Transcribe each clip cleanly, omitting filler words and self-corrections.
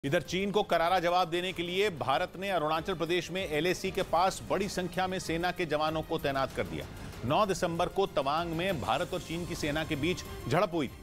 इधर चीन को करारा जवाब देने के लिए भारत ने अरुणाचल प्रदेश में एलएसी के पास बड़ी संख्या में सेना के जवानों को तैनात कर दिया। 9 दिसंबर को तवांग में भारत और चीन की सेना के बीच झड़प हुई थी,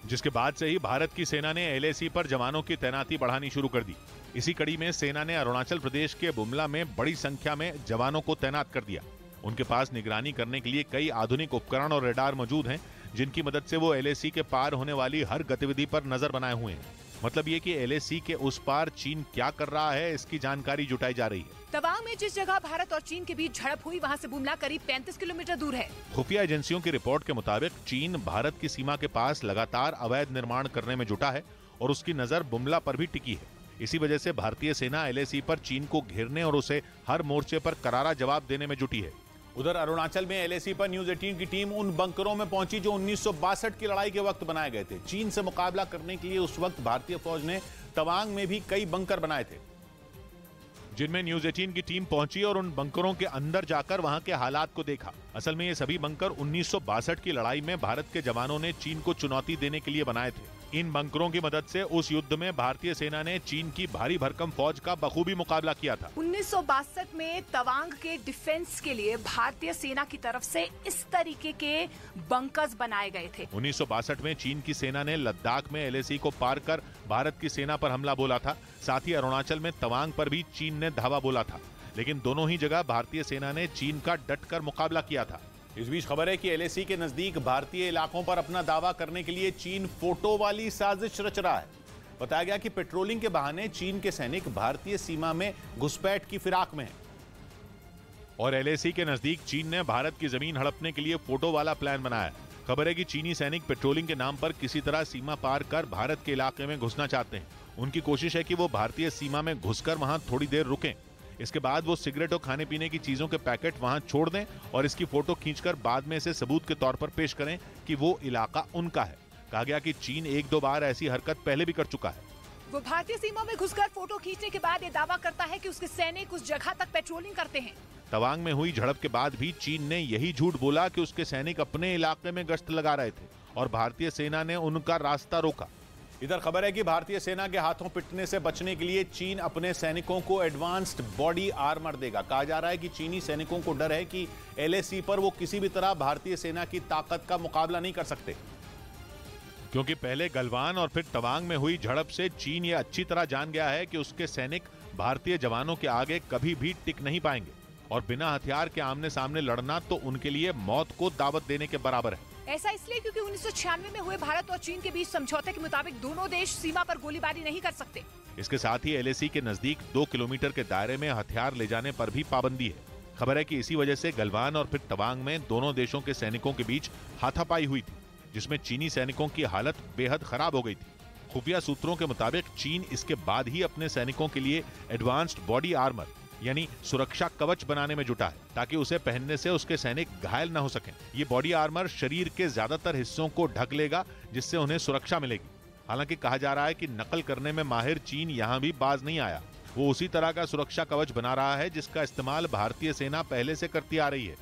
जिसके बाद से ही भारत की सेना ने एलएसी पर जवानों की तैनाती बढ़ानी शुरू कर दी। इसी कड़ी में सेना ने अरुणाचल प्रदेश के बुमला में बड़ी संख्या में जवानों को तैनात कर दिया। उनके पास निगरानी करने के लिए कई आधुनिक उपकरण और रडार मौजूद हैं, जिनकी मदद से वो एलएसी के पार होने वाली हर गतिविधि पर नजर बनाए हुए हैं। मतलब ये कि एलएसी के उस पार चीन क्या कर रहा है, इसकी जानकारी जुटाई जा रही है। तवांग में जिस जगह भारत और चीन के बीच झड़प हुई, वहां से बुमला करीब 35 किलोमीटर दूर है। खुफिया एजेंसियों की रिपोर्ट के मुताबिक चीन भारत की सीमा के पास लगातार अवैध निर्माण करने में जुटा है और उसकी नजर बुमला पर भी टिकी है। इसी वजह से भारतीय सेना एलएसी पर चीन को घेरने और उसे हर मोर्चे पर करारा जवाब देने में जुटी है। उधर अरुणाचल में एलएसी पर न्यूज 18 की टीम उन बंकरों में पहुंची जो 1962 की लड़ाई के वक्त बनाए गए थे। चीन से मुकाबला करने के लिए उस वक्त भारतीय फौज ने तवांग में भी कई बंकर बनाए थे, जिनमें न्यूज 18 की टीम पहुंची और उन बंकरों के अंदर जाकर वहां के हालात को देखा। असल में ये सभी बंकर 1962 की लड़ाई में भारत के जवानों ने चीन को चुनौती देने के लिए बनाए थे। इन बंकरों की मदद से उस युद्ध में भारतीय सेना ने चीन की भारी भरकम फौज का बखूबी मुकाबला किया था। 1962 में तवांग के डिफेंस के लिए भारतीय सेना की तरफ से इस तरीके के बंकर्स बनाए गए थे। 1962 में चीन की सेना ने लद्दाख में एलएसी को पार कर भारत की सेना पर हमला बोला था। साथ ही अरुणाचल में तवांग पर भी चीन ने धावा बोला था, लेकिन दोनों ही जगह भारतीय सेना ने चीन का डटकर मुकाबला किया था। इस बीच खबर है कि एलएसी के नजदीक भारतीय इलाकों पर अपना दावा करने के लिए चीन फोटो वाली साजिश रच रहा है। बताया गया कि पेट्रोलिंग के बहाने चीन के सैनिक भारतीय सीमा में घुसपैठ की फिराक में हैं और एलएसी के नजदीक चीन ने भारत की जमीन हड़पने के लिए फोटो वाला प्लान बनाया। खबर है कि चीनी सैनिक पेट्रोलिंग के नाम पर किसी तरह सीमा पार कर भारत के इलाके में घुसना चाहते हैं। उनकी कोशिश है कि वो भारतीय सीमा में घुसकर वहां थोड़ी देर रुकें। इसके बाद वो सिगरेट और खाने पीने की चीजों के पैकेट वहां छोड़ दें और इसकी फोटो खींचकर बाद में इसे सबूत के तौर पर पेश करें कि वो इलाका उनका है। कहा गया कि चीन 1-2 बार ऐसी हरकत पहले भी कर चुका है। वो भारतीय सीमा में घुसकर फोटो खींचने के बाद ये दावा करता है कि उसके सैनिक उस जगह तक पेट्रोलिंग करते हैं। तवांग में हुई झड़प के बाद भी चीन ने यही झूठ बोला कि उसके सैनिक अपने इलाके में गश्त लगा रहे थे और भारतीय सेना ने उनका रास्ता रोका। इधर खबर है कि भारतीय सेना के हाथों पिटने से बचने के लिए चीन अपने सैनिकों को एडवांस्ड बॉडी आर्मर देगा। कहा जा रहा है कि चीनी सैनिकों को डर है कि एलएसी पर वो किसी भी तरह भारतीय सेना की ताकत का मुकाबला नहीं कर सकते, क्योंकि पहले गलवान और फिर तवांग में हुई झड़प से चीन ये अच्छी तरह जान गया है कि उसके सैनिक भारतीय जवानों के आगे कभी भी टिक नहीं पाएंगे और बिना हथियार के आमने सामने लड़ना तो उनके लिए मौत को दावत देने के बराबर है। ऐसा इसलिए क्योंकि 1996 में हुए भारत और चीन के बीच समझौते के मुताबिक दोनों देश सीमा पर गोलीबारी नहीं कर सकते। इसके साथ ही एलएसी के नजदीक 2 किलोमीटर के दायरे में हथियार ले जाने पर भी पाबंदी है। खबर है कि इसी वजह से गलवान और फिर तवांग में दोनों देशों के सैनिकों के बीच हाथापाई हुई थी, जिसमें चीनी सैनिकों की हालत बेहद खराब हो गई थी। खुफिया सूत्रों के मुताबिक चीन इसके बाद ही अपने सैनिकों के लिए एडवांस्ड बॉडी आर्मर यानी सुरक्षा कवच बनाने में जुटा है, ताकि उसे पहनने से उसके सैनिक घायल न हो सकें। ये बॉडी आर्मर शरीर के ज्यादातर हिस्सों को ढक लेगा, जिससे उन्हें सुरक्षा मिलेगी। हालांकि कहा जा रहा है कि नकल करने में माहिर चीन यहां भी बाज नहीं आया। वो उसी तरह का सुरक्षा कवच बना रहा है जिसका इस्तेमाल भारतीय सेना पहले से करती आ रही है।